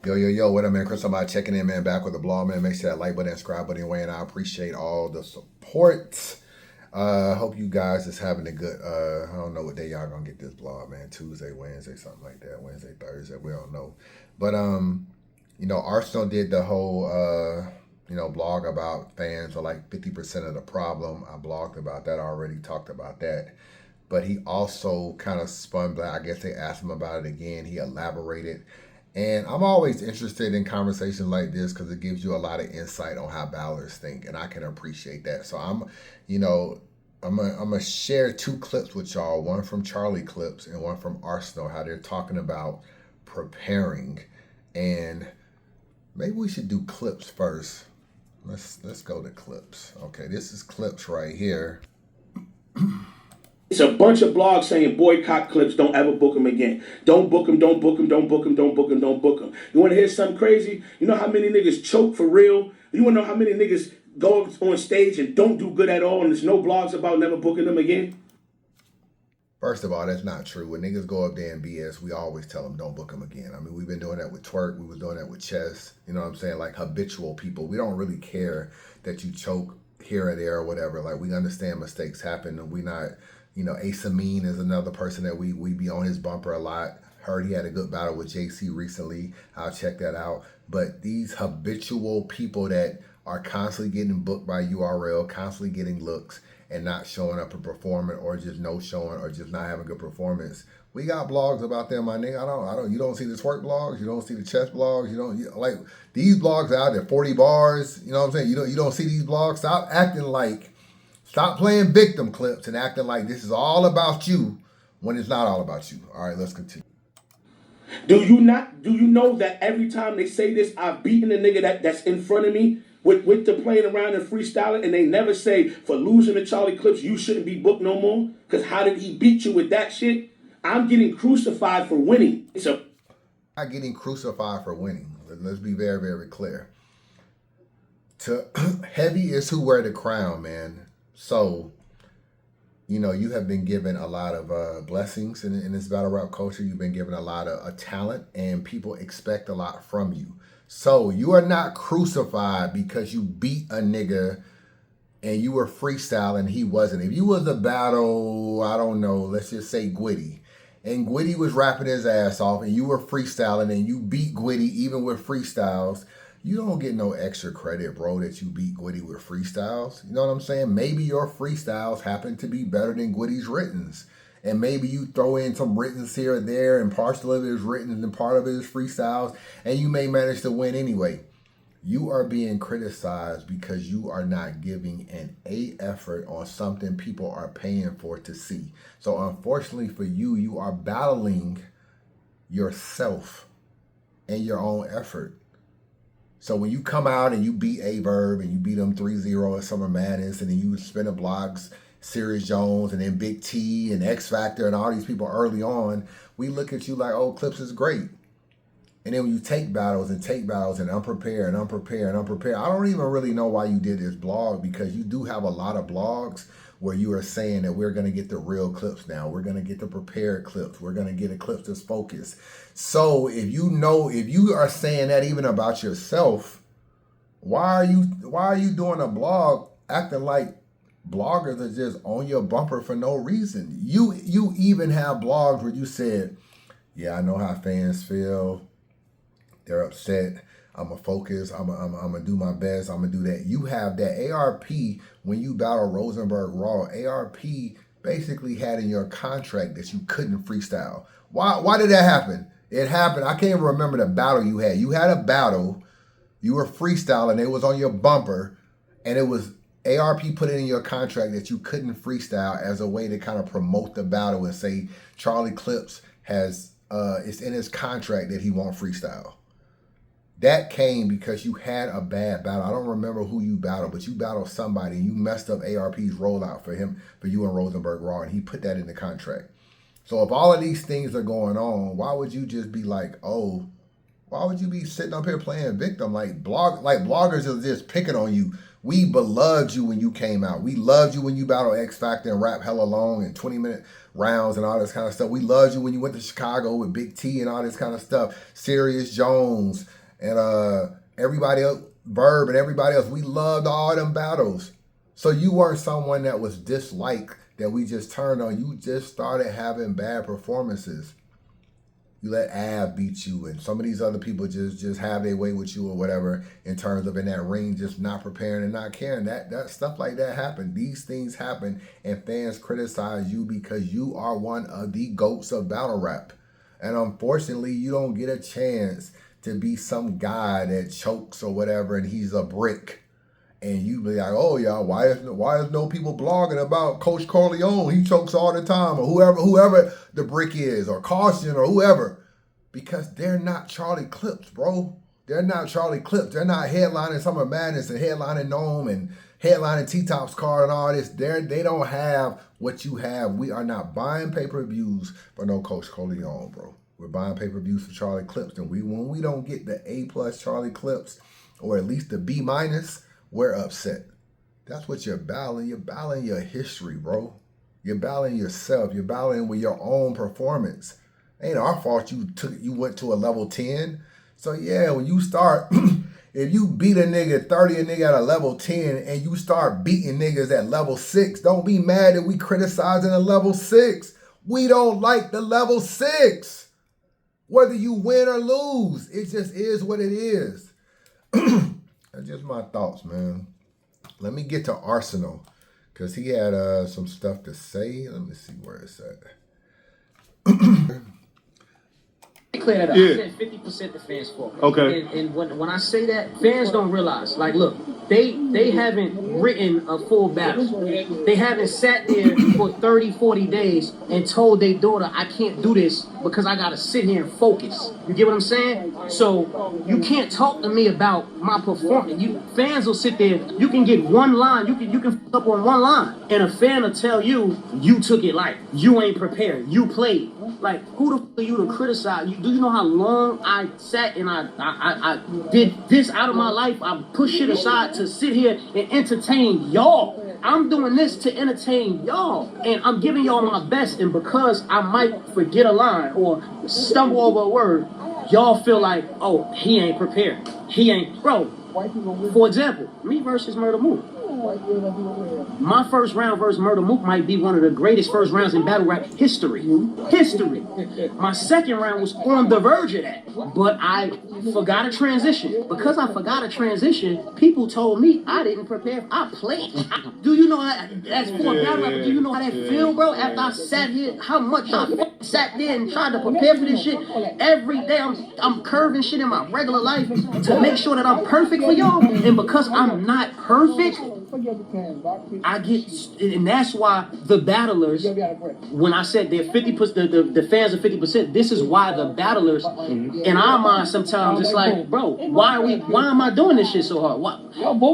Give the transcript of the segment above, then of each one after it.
Yo, what up, man? Chris, somebody checking in, man. Back with the blog, man. Make sure that like button and subscribe button away, and I appreciate all the support. Hope you guys is having a good. I don't know what day y'all gonna get this blog, man. Tuesday, Wednesday, something like that. Wednesday, Thursday, we don't know. But Arsenal did the whole blog about fans are like 50% of the problem. I blogged about that already, talked about that. But he also kind of spun back. I guess they asked him about it again. He elaborated. And I'm always interested in conversations like this because it gives you a lot of insight on how ballers think, and I can appreciate that. So I'm gonna share two clips with y'all, one from Charlie Clips and one from Arsenal, how they're talking about preparing. And maybe we should do clips first. Let's go to clips. Okay, this is clips right here. It's a bunch of blogs saying boycott Clips, don't ever book them again. Don't book them, don't book them, don't book them, don't book them, don't book them. You want to hear something crazy? You know how many niggas choke for real? You want to know how many niggas go on stage and don't do good at all and there's no blogs about never booking them again? First of all, that's not true. When niggas go up there and BS, we always tell them don't book them again. I mean, we've been doing that with Twerk. We was doing that with Chess. You know what I'm saying? Like habitual people. We don't really care that you choke here or there or whatever. Like we understand mistakes happen and we not, Ace Amin is another person that we be on his bumper a lot. Heard he had a good battle with JC recently. I'll check that out. But these habitual people that are constantly getting booked by URL, constantly getting looks, and not showing up and performing, or just no showing, or just not having a good performance. We got blogs about them, my nigga. I don't. You don't see the twerk blogs. You don't see the chess blogs. Like these blogs out there, 40 bars. You know what I'm saying? You don't see these blogs. Stop playing victim clips and acting like this is all about you when it's not all about you. All right, let's continue. Do you know that every time they say this, I've beaten the nigga that's in front of me with the playing around and freestyling, and they never say for losing to Charlie Clips you shouldn't be booked no more? Because how did he beat you with that shit? I'm getting crucified for winning. Not getting crucified for winning. Let's be very, very clear. Heavy is who wear the crown, man. So, you have been given a lot of blessings in this battle rap culture. You've been given a lot of talent, and people expect a lot from you. So you are not crucified because you beat a nigga and you were freestyling, he wasn't. If you was a battle, I don't know, let's just say Gwitty, and Gwitty was rapping his ass off and you were freestyling and you beat Gwitty even with freestyles, you don't get no extra credit, bro, that you beat Gwitty with freestyles. You know what I'm saying? Maybe your freestyles happen to be better than Gwitty's writtens. And maybe you throw in some writtens here or there, and partial of it is written and part of it is freestyles, and you may manage to win anyway. You are being criticized because you are not giving an A effort on something people are paying for to see. So unfortunately for you, you are battling yourself and your own effort. So when you come out and you beat A-Verb and you beat them 3-0 at Summer Madness, and then you spin the blogs, Sirius Jones, and then Big T and X Factor and all these people early on, we look at you like, oh, Clips is great. And then when you take battles and unprepared, I don't even really know why you did this blog, because you do have a lot of blogs where you are saying that we're going to get the real clips now. We're going to get the prepared clips. We're going to get a clip that's focused. So if you are saying that even about yourself, why are you doing a blog acting like bloggers are just on your bumper for no reason? You even have blogs where you said, yeah, I know how fans feel. They're upset. I'm going to focus. I'm going to do my best. I'm going to do that. You have that. ARP, when you battle Rosenberg Raw, ARP basically had in your contract that you couldn't freestyle. Why did that happen? It happened. I can't even remember the battle you had. You had a battle. You were freestyling. It was on your bumper. And it was ARP put it in your contract that you couldn't freestyle as a way to kind of promote the battle and say Charlie Clips has, it's in his contract that he won't freestyle. That came because you had a bad battle. I don't remember who you battled, but you battled somebody and you messed up ARP's rollout for you and Rosenberg Raw, and he put that in the contract. So if all of these things are going on, why would you just be like, oh, why would you be sitting up here playing victim? Like bloggers are just picking on you We beloved you when you came out. We loved you when you battled X Factor and rap hella long and 20-minute rounds and all this kind of stuff. We loved you when you went to Chicago with Big T and all this kind of stuff. Sirius Jones and everybody else, Verb and everybody else. We loved all them battles. So you weren't someone that was disliked that we just turned on. You just started having bad performances. You let Av beat you, and some of these other people just have their way with you or whatever in terms of in that ring, just not preparing and not caring. That stuff like that happened. These things happen, and fans criticize you because you are one of the GOATs of battle rap. And unfortunately, you don't get a chance to be some guy that chokes or whatever, and he's a brick. And you be like, oh y'all, why is no people blogging about Coach Corleone? He chokes all the time, or whoever the brick is, or Caution, or whoever, because they're not Charlie Clips, bro. They're not Charlie Clips. They're not headlining Summer Madness and headlining Gnome and headlining T-Top's card and all this. They don't have what you have. We are not buying pay-per-views for no Coach Corleone, bro. We're buying pay-per-views for Charlie Clips, and when we don't get the A+ Charlie Clips, or at least the B-, we're upset. That's what you're battling. You're battling your history, bro. You're battling yourself. You're battling with your own performance. Ain't our fault you went to a level 10. So yeah, when you start, if you beat a nigga 30, a nigga at a level 10, and you start beating niggas at level 6, don't be mad that we criticizing a level 6. We don't like the level 6. Whether you win or lose, it just is what it is. That's just my thoughts, man. Let me get to Arsonal, because he had some stuff to say. Let me see where it's at. Clear that up. Yeah. I said 50% the fans' fault. Okay. And when I say that, fans don't realize. Like, look, they haven't written a full battle. They haven't sat there for 30, 40 days and told their daughter, I can't do this because I got to sit here and focus. You get what I'm saying? So you can't talk to me about my performance. Fans will sit there. You can get one line. You can f up on one line. And a fan will tell you, you took it light. You ain't prepared. You played. Like, who the f are you to criticize? Do you know how long I sat and I did this out of my life? I pushed shit aside to sit here and entertain y'all. I'm doing this to entertain y'all. And I'm giving y'all my best. And because I might forget a line or stumble over a word, y'all feel like, oh, he ain't prepared. He ain't. Bro, for example, me versus Murder Mook. My first round versus Murder Mook might be one of the greatest first rounds in battle rap history. My second round was on the verge of that, but I forgot a transition. Because I forgot a transition, people told me I didn't prepare. I played. Do you know how, as for a battle rapper, do you know how that feel, bro? After I sat here, how much I sat there and tried to prepare for this shit. Every day I'm curving shit in my regular life to make sure that I'm perfect for y'all. And because I'm not perfect, I get, and that's why the battlers, when I said they're 50%, the fans are 50%, this is why the battlers, in our minds sometimes, it's like, bro, why am I doing this shit so hard? Why?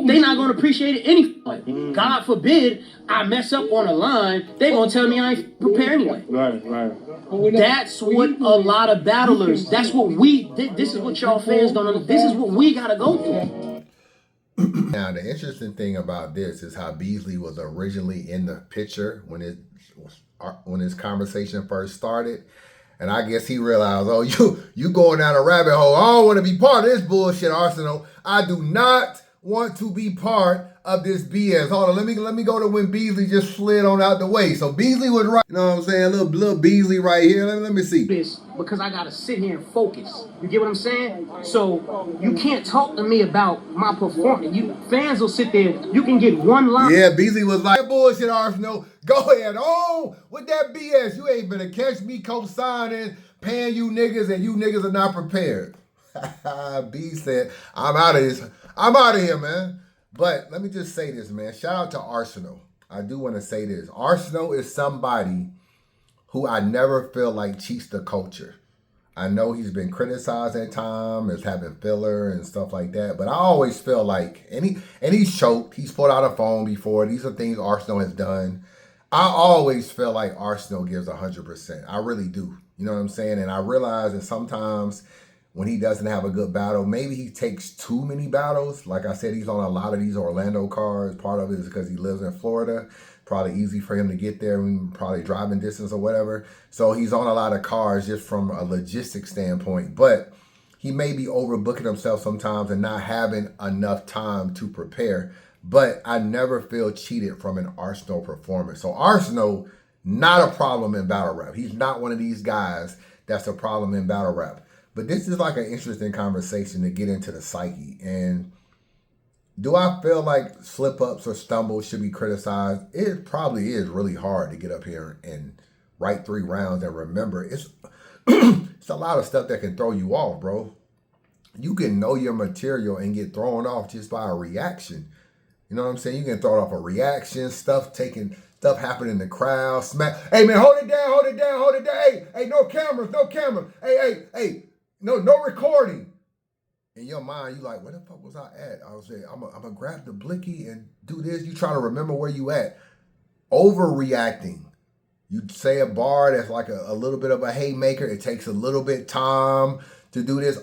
They not going to appreciate it anyway. God forbid I mess up on a line, they going to tell me I ain't prepared anyway. Right. That's what a lot of battlers, this is what y'all fans don't understand. This is what we got to go through. Now, the interesting thing about this is how Beasley was originally in the picture when his conversation first started. And I guess he realized, oh, you going down a rabbit hole. I don't want to be part of this bullshit, Arsonal. I do not want to be part of this BS. Hold on, let me go to when Beasley just slid on out the way. So Beasley was right. You know what I'm saying? Little Beasley right here. Let me see. This because I gotta sit here and focus. You get what I'm saying? So you can't talk to me about my performance. Fans will sit there. You can get one line. Yeah, Beasley was like, bullshit, Arsonal. Go ahead on with that BS. You ain't gonna catch me co-signing, paying you niggas, and you niggas are not prepared. B said, I'm out of this. I'm out of here, man. But let me just say this, man. Shout out to Arsonal. I do want to say this. Arsonal is somebody who I never feel like cheats the culture. I know he's been criticized at times as having filler and stuff like that, but I always feel like, and he's choked. He's pulled out a phone before. These are things Arsonal has done. I always feel like Arsonal gives 100%. I really do. You know what I'm saying? And I realize that sometimes when he doesn't have a good battle. Maybe he takes too many battles. Like I said, he's on a lot of these Orlando cards. Part of it is because he lives in Florida. Probably easy for him to get there, and probably driving distance or whatever. So he's on a lot of cards just from a logistic standpoint. But he may be overbooking himself sometimes and not having enough time to prepare. But I never feel cheated from an Arsonal performance. So Arsonal, not a problem in battle rap. He's not one of these guys that's a problem in battle rap. But this is like an interesting conversation to get into the psyche. And do I feel like slip-ups or stumbles should be criticized? It probably is really hard to get up here and write 3 rounds and remember. It's it's a lot of stuff that can throw you off, bro. You can know your material and get thrown off just by a reaction. You know what I'm saying? You can throw it off a reaction, stuff happening in the crowd, smack. Hey man, hold it down, hold it down, hold it down. Hey, no cameras, no camera. Hey, no recording. In your mind, you like, where the fuck was I at? I was saying, I'm gonna grab the blicky and do this. You try to remember where you at. Overreacting. You say a bar that's like a little bit of a haymaker. It takes a little bit time to do this.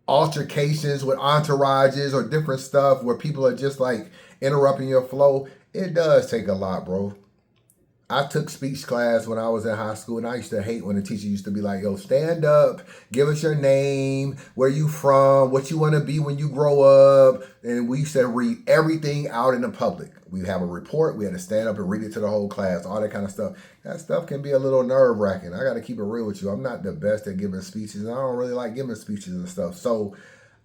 Altercations with entourages or different stuff where people are just like interrupting your flow. It does take a lot, bro. I took speech class when I was in high school, and I used to hate when the teacher used to be like, yo, stand up, give us your name, where you from, what you want to be when you grow up. And we used to read everything out in the public. We'd have a report. We had to stand up and read it to the whole class, all that kind of stuff. That stuff can be a little nerve-wracking. I got to keep it real with you. I'm not the best at giving speeches, and I don't really like giving speeches and stuff. So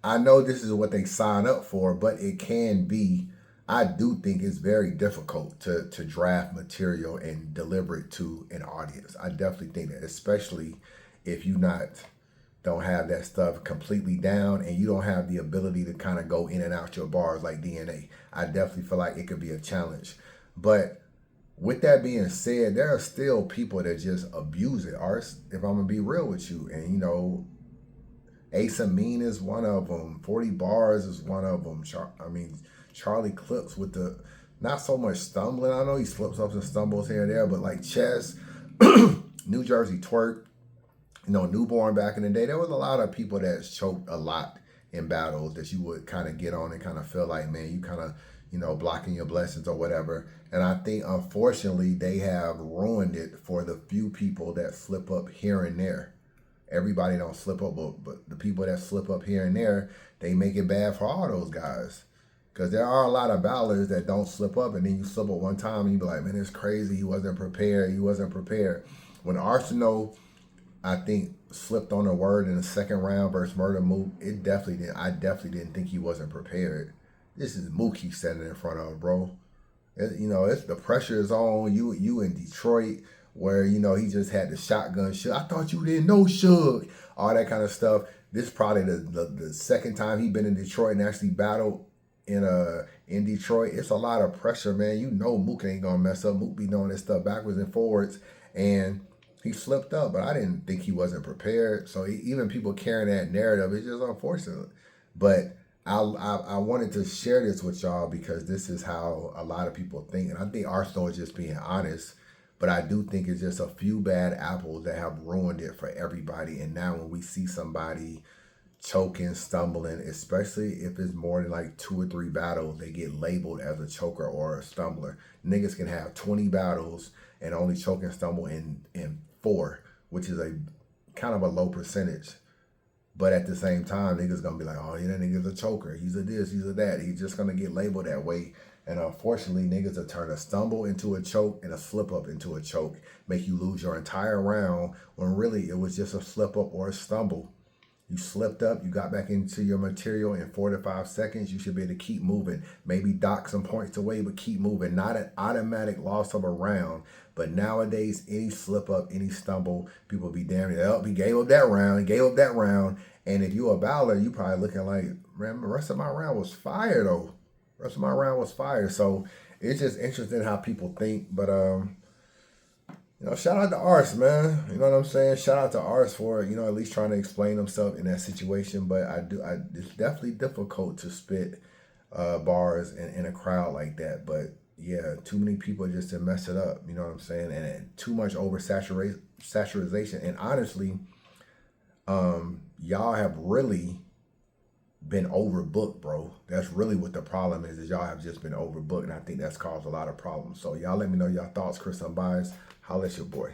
I know this is what they sign up for, but it can be. I do think it's very difficult to draft material and deliver it to an audience. I definitely think that, especially if you don't have that stuff completely down and you don't have the ability to kind of go in and out your bars like DNA. I definitely feel like it could be a challenge. But with that being said, there are still people that just abuse it. Ars, if I'm gonna be real with you, and you know, Ace Amin is one of them. 40 Bars is one of them. Charlie Clips with the, not so much stumbling. I know he slips up and stumbles here and there, but like Chess, New Jersey Twerk, you know, Newborn back in the day, there was a lot of people that choked a lot in battles that you would kind of get on and kind of feel like, man, you kind of, you know, blocking your blessings or whatever. And I think, unfortunately, they have ruined it for the few people that slip up here and there. Everybody don't slip up, but the people that slip up here and there, they make it bad for all those guys. Because there are a lot of battlers that don't slip up, and then you slip up one time and you be like, man, it's crazy. He wasn't prepared. When Arsonal, I think, slipped on a word in the second round versus Murder Mook, I definitely didn't think he wasn't prepared. This is Mook he's standing in front of, bro. It's the pressure is on. You in Detroit, where, you know, he just had the shotgun shit. I thought you didn't know Suge. All that kind of stuff. This is probably the second time he been in Detroit and actually battled in Detroit. It's a lot of pressure, man. You know Mook ain't gonna mess up. Mook be doing this stuff backwards and forwards, and he slipped up, but I didn't think he wasn't prepared. So even people carrying that narrative, it's just unfortunate. But I wanted to share this with y'all because this is how a lot of people think, and I think Arsonal is just being honest. But I do think it's just a few bad apples that have ruined it for everybody. And now when we see somebody choking, stumbling, especially if it's more than like 2 or 3 battles, they get labeled as a choker or a stumbler. Niggas can have 20 battles and only choke and stumble in 4, which is a kind of a low percentage. But at the same time, niggas gonna be like, oh yeah, that nigga's a choker. He's a this, he's a that. He's just gonna get labeled that way. And unfortunately, niggas will turn a stumble into a choke and a slip up into a choke, make you lose your entire round when really it was just a slip up or a stumble. You slipped up, you got back into your material in 4 to 5 seconds. You should be able to keep moving. Maybe dock some points away, but keep moving. Not an automatic loss of a round. But nowadays, any slip up, any stumble, people be damn it. Oh, he gave up that round. And if you a battler, you probably looking like, man, the rest of my round was fire though. So it's just interesting how people think. But shout out to Ars, man. You know what I'm saying? Shout out to Ars for, at least trying to explain himself in that situation. But it's definitely difficult to spit bars in a crowd like that. But yeah, too many people just to mess it up. You know what I'm saying? And too much oversaturation. And honestly, Y'all have really been overbooked, bro. That's really what the problem is y'all have just been overbooked, and I think that's caused a lot of problems. So y'all let me know your thoughts. Chris Unbiased. Holla at your boy.